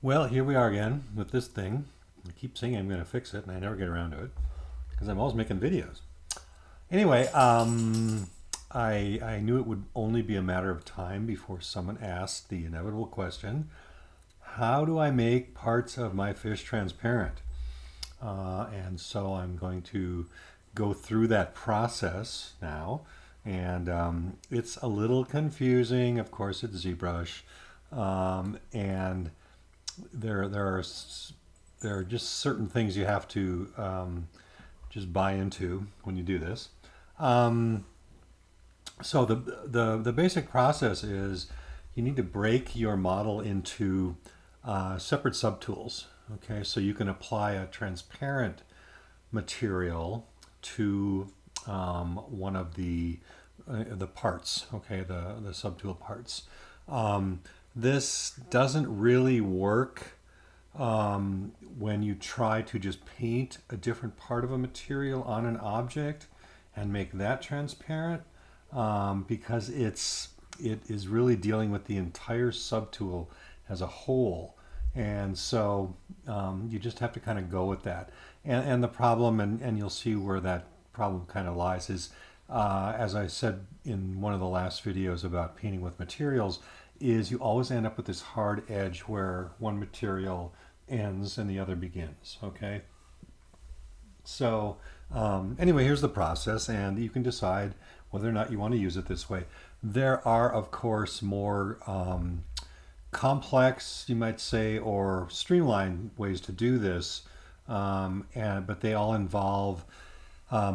Well, here we are again with this thing. I keep saying I'm going to fix it, and I never get around to it because I'm always making videos. Anyway, I knew it would only be a matter of time before someone asked the inevitable question: how do I make parts of my fish transparent? And so I'm going to go through that process now, and it's a little confusing. Of course, it's ZBrush, and there are just certain things you have to just buy into when you do this. Um, so the basic process is you need to break your model into separate subtools. Okay, so you can apply a transparent material to one of the parts. Okay, the subtool parts. This doesn't really work when you try to just paint a different part of a material on an object and make that transparent, because it is really dealing with the entire subtool as a whole. And so you just have to kind of go with that. And the problem, and you'll see where that problem kind of lies, is as I said in one of the last videos about painting with materials, is you always end up with this hard edge where one material ends and the other begins. Okay, so anyway, here's the process, and you can decide whether or not you want to use it this way. There are, of course, more complex, you might say, or streamlined ways to do this, but they all involve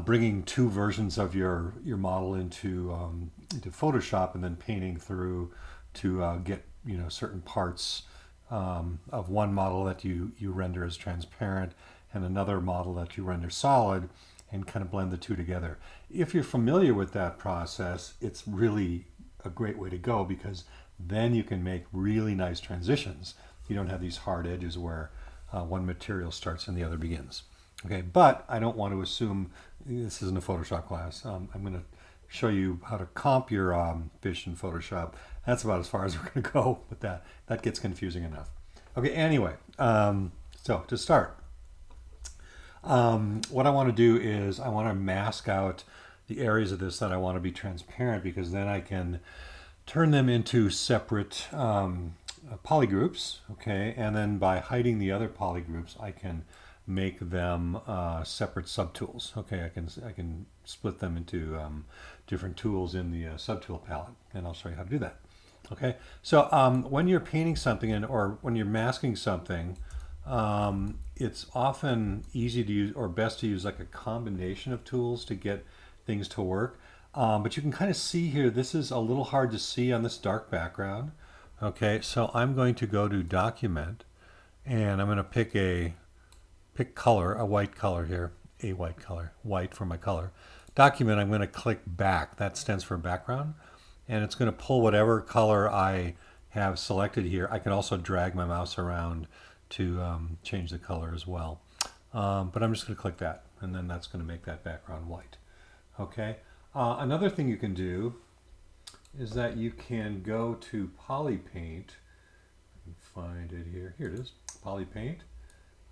bringing two versions of your model into Photoshop and then painting through to get certain parts of one model that you render as transparent and another model that you render solid, and kind of blend the two together. If you're familiar with that process, it's really a great way to go because then you can make really nice transitions. You don't have these hard edges where one material starts and the other begins. Okay, but I don't want to assume this isn't a Photoshop class. I'm going to show you how to comp your fish in Photoshop. That's about as far as we're going to go with that. That gets confusing enough. Okay, anyway, so to start, what I want to do is I want to mask out the areas of this that I want to be transparent, because then I can turn them into separate polygroups. Okay, and then by hiding the other polygroups, I can make them separate subtools. Okay, I can split them into different tools in the subtool palette, and I'll show you how to do that. Okay, so when you're painting something or when you're masking something, it's often easy to use or best to use like a combination of tools to get things to work. But you can kind of see here, this is a little hard to see on this dark background. Okay, so I'm going to go to Document, and I'm going to pick color, a white color here, a white color, white for my color. Document, I'm going to click back. That stands for background. And it's going to pull whatever color I have selected here. I can also drag my mouse around to change the color as well. But I'm just going to click that, and then that's going to make that background white. Okay. Another thing you can do is that you can go to Poly Paint. I can find it here. Here it is, Poly Paint.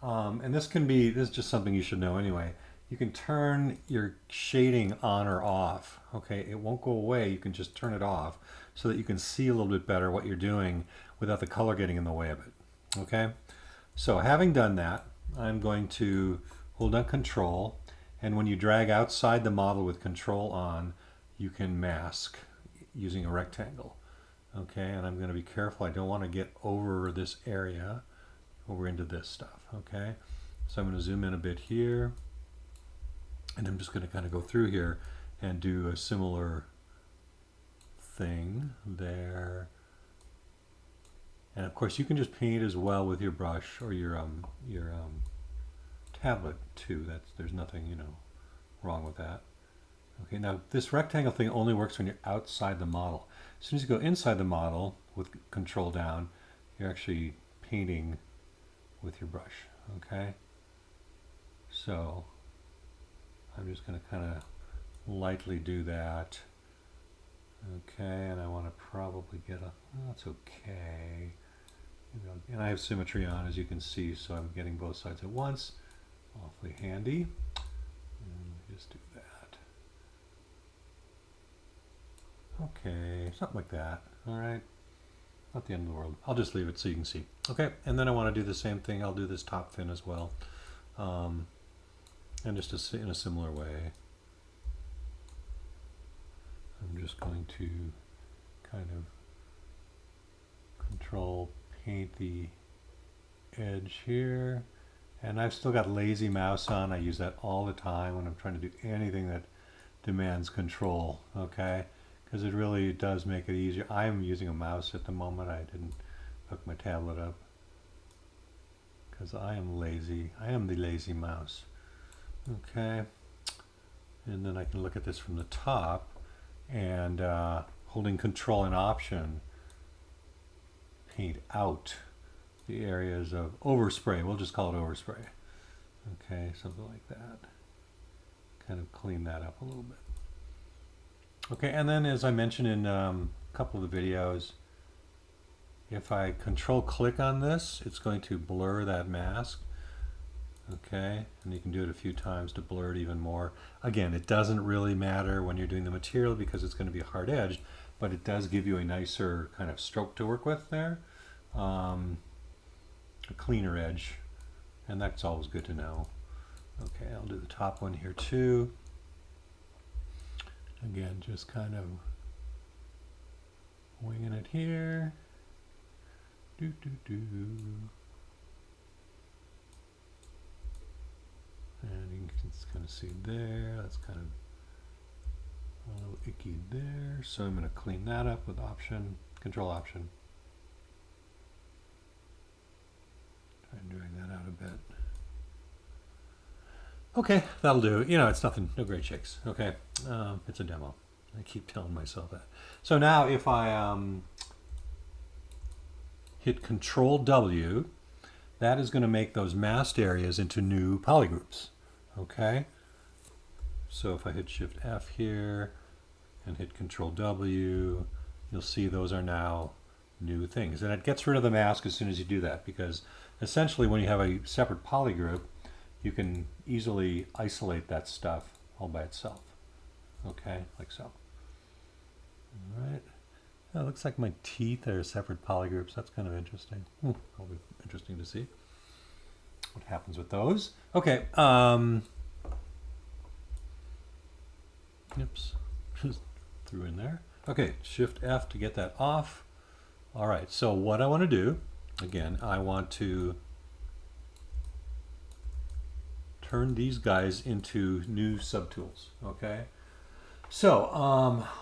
And this is just something you should know anyway. You can turn your shading on or off. Okay, it won't go away. You can just turn it off so that you can see a little bit better what you're doing without the color getting in the way of it. Okay, so having done that, I'm going to hold down Control, and when you drag outside the model with Control on, you can mask using a rectangle. Okay, and I'm going to be careful. I don't want to get over this area, over into this stuff. Okay, so I'm going to zoom in a bit here, and I'm just going to kind of go through here and do a similar thing there. And of course, you can just paint as well with your brush or your tablet too. There's nothing wrong with that. Okay, now this rectangle thing only works when you're outside the model. As soon as you go inside the model with Control down, you're actually painting with your brush. Okay, so I'm just going to kind of lightly do that. Okay, and I want to probably get a, that's okay. And I have symmetry on, as you can see, so I'm getting both sides at once. Awfully handy. And just do that. Okay, something like that. All right. Not the end of the world. I'll just leave it so you can see. Okay, and then I want to do the same thing. I'll do this top fin as well. And just in a similar way. I'm just going to kind of control paint the edge here. And I've still got lazy mouse on. I use that all the time when I'm trying to do anything that demands control, okay? Because it really does make it easier. I am using a mouse at the moment. I didn't hook my tablet up because I am lazy. I am the lazy mouse. Okay, and then I can look at this from the top and holding Control and Option, paint out the areas of overspray. We'll just call it overspray. Okay, something like that. Kind of clean that up a little bit. Okay, and then as I mentioned in a couple of the videos, if I Control click on this, it's going to blur that mask. Okay, and you can do it a few times to blur it even more. Again, it doesn't really matter when you're doing the material because it's going to be hard edged, but it does give you a nicer kind of stroke to work with there, a cleaner edge, and that's always good to know. Okay, I'll do the top one here too. Again, just kind of winging it here. Do do do. And you can kind of see there, that's kind of a little icky there. So I'm going to clean that up with Option, Control Option. Try doing that out a bit. Okay, that'll do. You know, it's nothing, no great shakes. Okay, it's a demo. I keep telling myself that. So now if I hit Control W, that is going to make those masked areas into new polygroups. Okay, so if I hit Shift F here and hit Control W, you'll see those are now new things. And it gets rid of the mask as soon as you do that, because essentially when you have a separate polygroup, you can easily isolate that stuff all by itself. Okay, like so. All right. Oh, it looks like my teeth are separate polygroups. That's kind of interesting. That'll be interesting to see what happens with those. Okay. Oops. Just threw in there. Okay. Shift F to get that off. All right. So what I want to do, again, I want to turn these guys into new subtools. Okay. So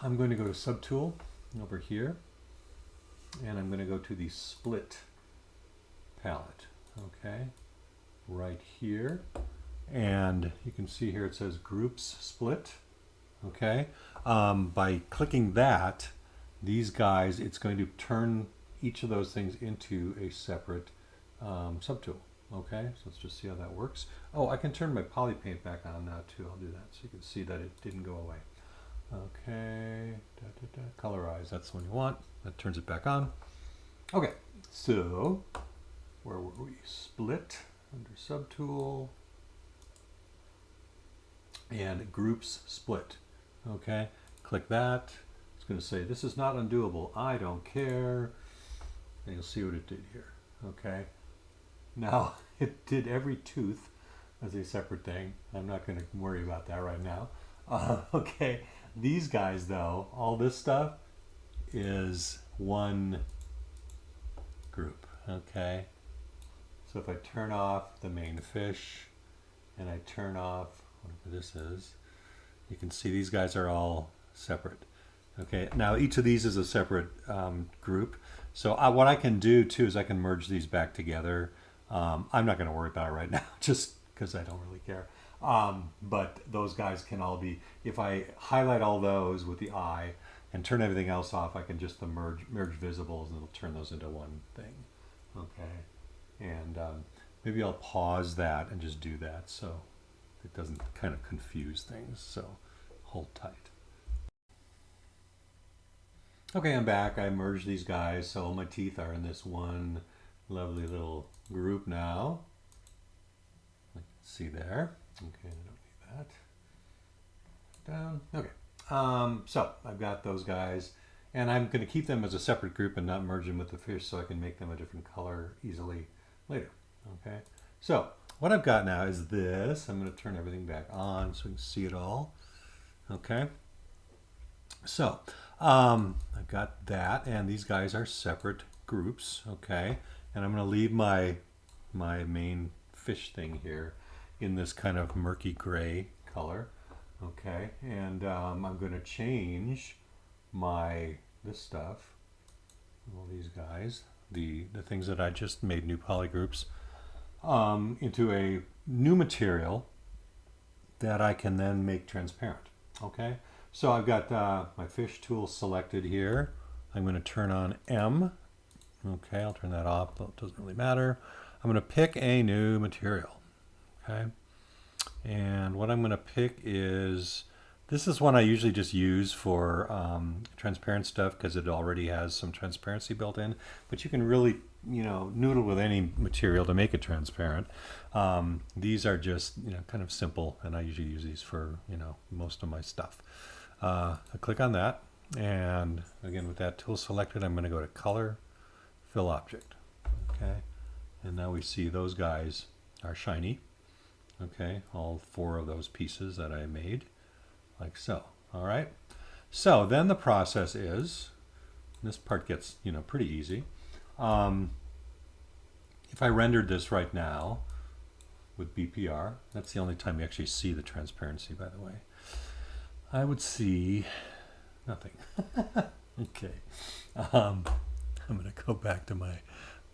I'm going to go to Subtool over here, and I'm going to go to the Split palette. Okay. Right here, and you can see here it says Groups Split. Okay, by clicking that, these guys, it's going to turn each of those things into a separate subtool. Okay, so let's just see how that works. Oh, I can turn my poly paint back on now too. I'll do that so you can see that it didn't go away. Okay, colorize, that's the one you want. That turns it back on. Okay, so where were we? Split under Subtool and Groups Split. Okay, click that. It's going to say this is not undoable. I don't care. And you'll see what it did here. Okay, now it did every tooth as a separate thing. I'm not going to worry about that right now. Okay, these guys though, all this stuff is one group. Okay. So if I turn off the main fish and I turn off whatever this is, you can see these guys are all separate. Okay, now each of these is a separate group. So what I can do too is I can merge these back together. I'm not going to worry about it right now, just because I don't really care. But those guys can all be, if I highlight all those with the eye and turn everything else off, I can just merge visibles and it'll turn those into one thing. Okay. And maybe I'll pause that and just do that so it doesn't kind of confuse things. So hold tight. Okay, I'm back. I merged these guys, so all my teeth are in this one lovely little group now. I can see there. Okay, I don't need that. Down. Okay. So I've got those guys, and I'm going to keep them as a separate group and not merge them with the fish, so I can make them a different color easily later. Okay. So what I've got now is this. I'm going to turn everything back on so we can see it all. Okay. So I've got that, and these guys are separate groups. Okay. And I'm going to leave my main fish thing here in this kind of murky gray color. Okay. And I'm going to change this stuff, all these guys, the things that I just made new polygroups, into a new material that I can then make transparent. Okay, so I've got my fish tool selected here. I'm going to turn on M. Okay, I'll turn that off, but it doesn't really matter. I'm going to pick a new material. Okay, and what I'm going to pick is, this is one I usually just use for transparent stuff because it already has some transparency built in, but you can really, noodle with any material to make it transparent. These are just, kind of simple, and I usually use these for, most of my stuff. I click on that, and again, with that tool selected, I'm going to go to Color, Fill Object. Okay, and now we see those guys are shiny. Okay, all 4 of those pieces that I made, like so. All right, so then the process is, this part gets, pretty easy. If I rendered this right now with BPR, that's the only time you actually see the transparency, by the way, I would see nothing. Okay. I'm going to go back to my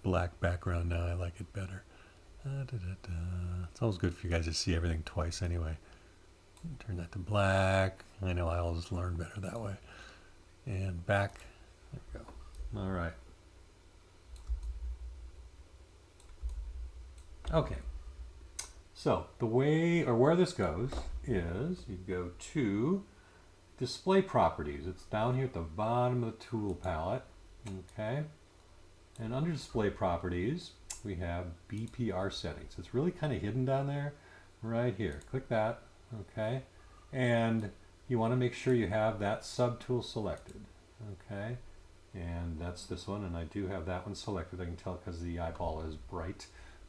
black background now. I like it better. It's always good for you guys to see everything twice anyway. Turn that to black. I know I always learn better that way. And back. There we go. All right. Okay. So the way, or where this goes, is you go to Display Properties. It's down here at the bottom of the tool palette. Okay. And under Display Properties, we have BPR settings. It's really kind of hidden down there, right here. Click that. Okay. And you want to make sure you have that subtool selected. Okay. And that's this one, and I do have that one selected. I can tell because the eyeball is bright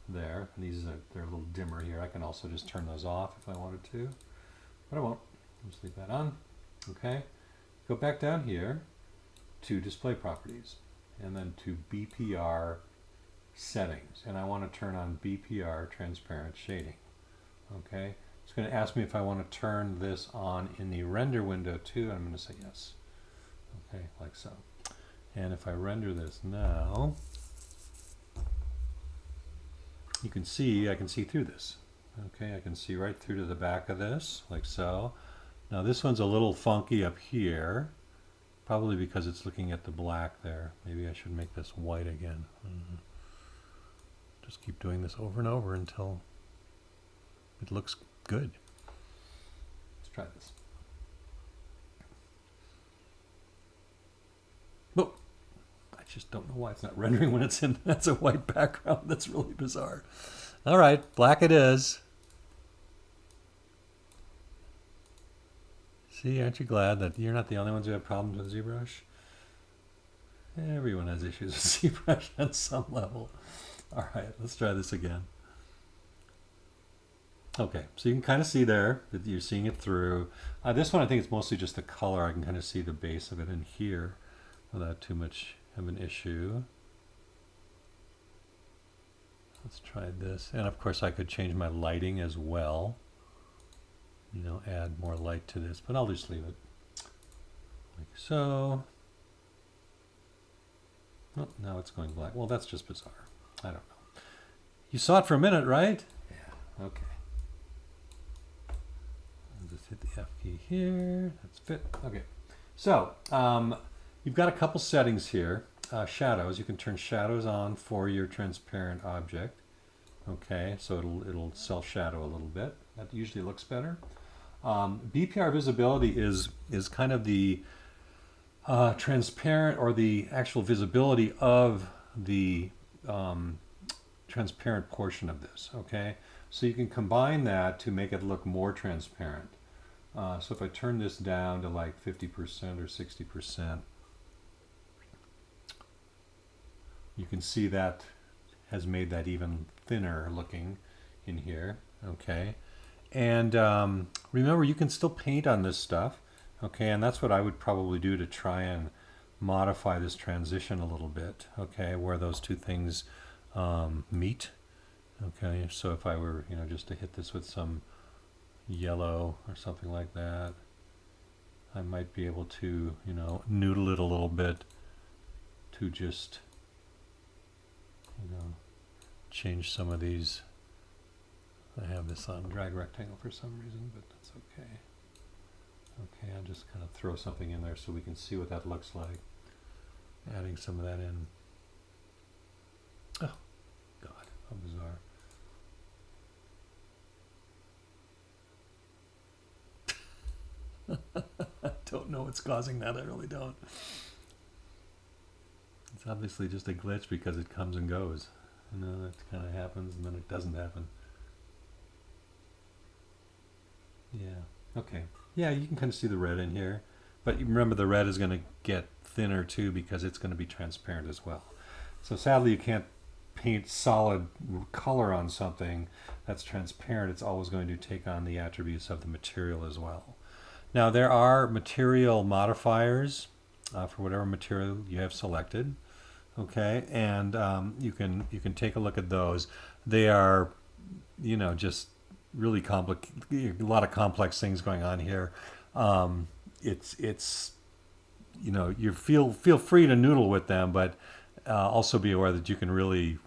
there. And they're a little dimmer here. I can also just turn those off if I wanted to, but I won't. I'll just leave that on. Okay. Go back down here to Display Properties, and then to BPR Settings, and I want to turn on BPR Transparent Shading. Okay. It's going to ask me if I want to turn this on in the render window too. I'm going to say yes. Okay, like so. And if I render this now, you can see, I can see through this. Okay, I can see right through to the back of this, like so. Now this one's a little funky up here, probably because it's looking at the black there. Maybe I should make this white again. Just keep doing this over and over until it looks good. Let's try this. Oh, I just don't know why it's not rendering when it's in, that's a white background. That's really bizarre. All right, black it is. See, aren't you glad that you're not the only ones who have problems with ZBrush? Everyone has issues with ZBrush at some level. All right, let's try this again. Okay, so you can kind of see there that you're seeing it through. This one, I think it's mostly just the color. I can kind of see the base of it in here without too much of an issue. Let's try this. And of course, I could change my lighting as well. You know, add more light to this, but I'll just leave it like so. Oh, now it's going black. Well, that's just bizarre. I don't know. You saw it for a minute, right? Yeah, okay. I'll just hit the F key here. That's fit. Okay. So, you've got a couple settings here. Shadows. You can turn shadows on for your transparent object. Okay, so it'll self-shadow a little bit. That usually looks better. BPR visibility is kind of the transparent or the actual visibility of the transparent portion of this, okay? So you can combine that to make it look more transparent. So if I turn this down to like 50% or 60%, you can see that has made that even thinner looking in here, okay? And remember, you can still paint on this stuff, okay? And that's what I would probably do to try and modify this transition a little bit, okay? Where those two things meet, okay? So if I were, just to hit this with some yellow or something like that, I might be able to, noodle it a little bit to just, change some of these. I have this on drag rectangle for some reason, but that's okay. Okay, I'll just kind of throw something in there so we can see what that looks like. Adding some of that in. Oh, God, how bizarre. I don't know what's causing that, I really don't. It's obviously just a glitch because it comes and goes. That kind of happens and then it doesn't happen. Yeah, okay. Yeah, you can kind of see the red in here. But remember, the red is going to get thinner too because it's going to be transparent as well. So sadly, you can't paint solid color on something that's transparent. It's always going to take on the attributes of the material as well. Now, there are material modifiers for whatever material you have selected. Okay, and you can take a look at those. They are, just really complicated. A lot of complex things going on here. It's you feel free to noodle with them, but also be aware that you can really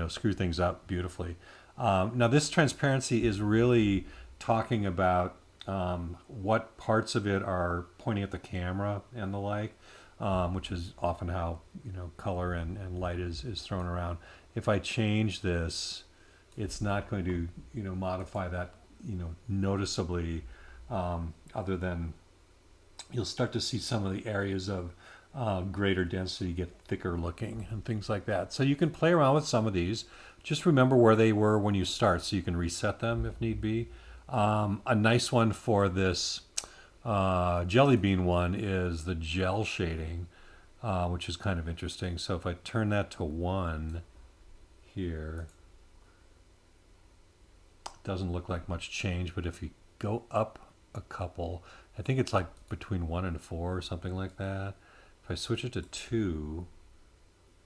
screw things up beautifully. Now this transparency is really talking about what parts of it are pointing at the camera and the like. Which is often how color and light is thrown around. If I change this, it's not going to modify that noticeably, other than you'll start to see some of the areas of greater density get thicker looking and things like that. So you can play around with some of these. Just remember where they were when you start, so you can reset them if need be. A nice one for this jelly bean one is the gel shading, which is kind of interesting. So if I turn that to 1 here, it doesn't look like much change, but if you go up a couple, I think it's like between 1 and 4 or something like that. If I switch it to 2,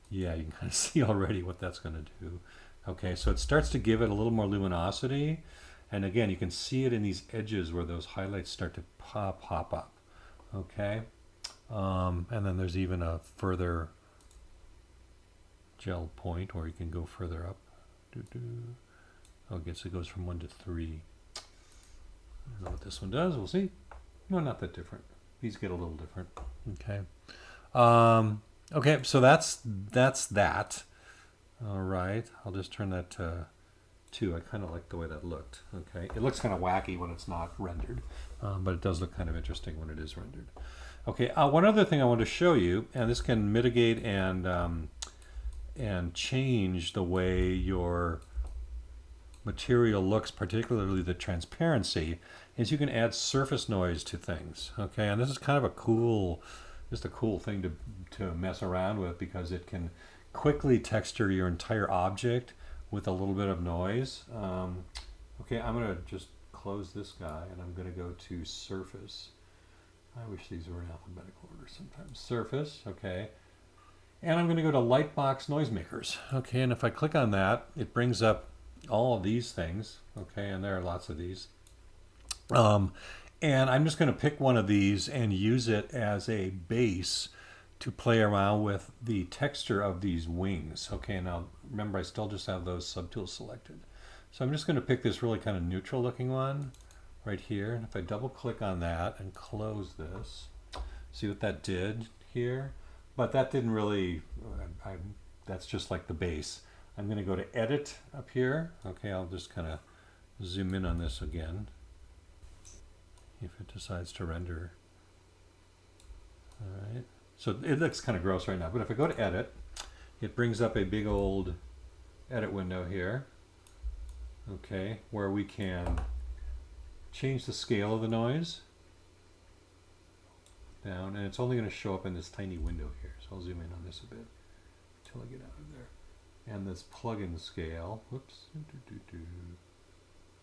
yeah, you can kind of see already what that's going to do. Okay, so it starts to give it a little more luminosity. And again, you can see it in these edges where those highlights start to pop up. Okay, and then there's even a further gel point where you can go further up. Oh, I guess it goes from 1 to 3. I don't know what this one does. We'll see. No, not that different. These get a little different. Okay. Okay, so that's that. All right. I'll just turn that to 2. I kind of like the way that looked. Okay, it looks kind of wacky when it's not rendered, but it does look kind of interesting when it is rendered. Okay, one other thing I want to show you, and this can mitigate and change the way your material looks, particularly the transparency, is you can add surface noise to things. Okay, and this is kind of just a cool thing to mess around with because it can quickly texture your entire object with a little bit of noise. Okay, I'm going to just close this guy and I'm going to go to surface. I wish these were in alphabetical order sometimes. Surface, okay. And I'm going to go to Lightbox Noisemakers. Okay, and if I click on that, it brings up all of these things. Okay, and there are lots of these. And I'm just going to pick one of these and use it as a base to play around with the texture of these wings. Okay, now remember I still just have those subtools selected. So I'm just going to pick this really kind of neutral looking one right here. And if I double click on that and close this, see what that did here? But that didn't really, that's just like the base. I'm going to go to edit up here. Okay, I'll just kind of zoom in on this again if it decides to render. All right. So it looks kind of gross right now, but if I go to edit it brings up a big old edit window here, okay, where we can change the scale of the noise down, and it's only going to show up in this tiny window here. So I'll zoom in on this a bit until I get out of there. And this plugin scale, whoops,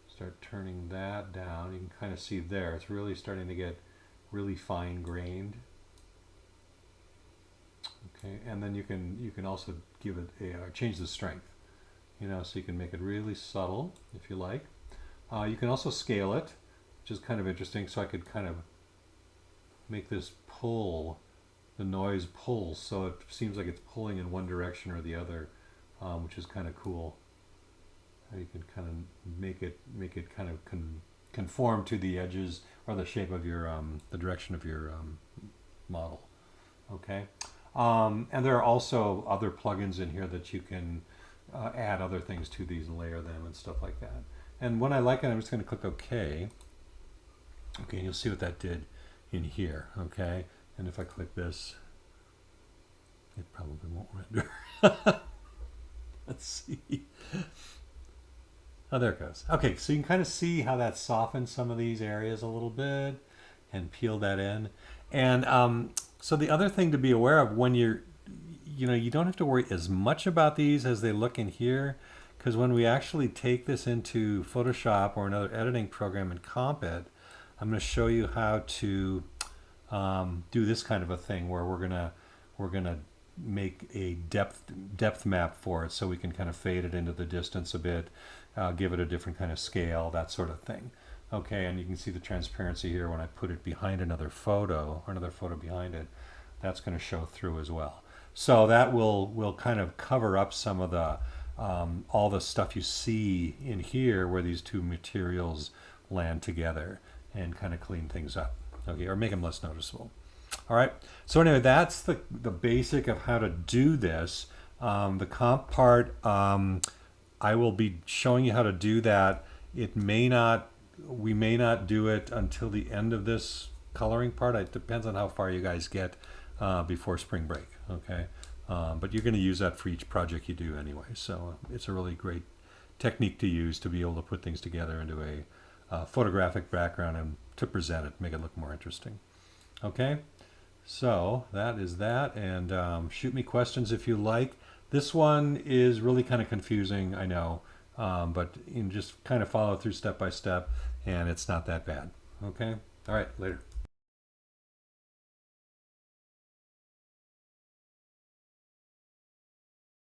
start turning that down. You can kind of see there, it's really starting to get really fine grained. Okay, and then you can also give it a change the strength, you know, so you can make it really subtle if you like. You can also scale it, which is kind of interesting. So I could kind of make this pull, the noise pulls, so it seems like it's pulling in one direction or the other, which is kind of cool. You can kind of make it kind of conform to the edges or the shape of your the direction of your model. Okay, and there are also other plugins in here that you can add other things to these and layer them and stuff like that. And when I like it, I'm just going to click OK. Okay, and you'll see what that did in here. Okay, and if I click this, it probably won't render. Let's see. Oh, there it goes. Okay, so you can kind of see how that softens some of these areas a little bit and peel that in. And so the other thing to be aware of when you're, you don't have to worry as much about these as they look in here, because when we actually take this into Photoshop or another editing program and comp it, I'm going to show you how to do this kind of a thing where we're gonna make a depth map for it, so we can kind of fade it into the distance a bit, give it a different kind of scale, that sort of thing. Okay, and you can see the transparency here when I put it behind another photo or another photo behind it. That's going to show through as well. So that will kind of cover up some of the all the stuff you see in here where these two materials land together, and kind of clean things up, okay, or make them less noticeable. All right, so anyway, that's the basic of how to do this. The comp part, I will be showing you how to do that. We may not do it until the end of this coloring part. It depends on how far you guys get before spring break, okay? But you're going to use that for each project you do anyway, so it's a really great technique to use to be able to put things together into a photographic background and to present it, make it look more interesting. Okay, so that is that, and shoot me questions if you like. This one is really kind of confusing, I know, but you can just kind of follow through step by step, and it's not that bad. Okay, all right, later.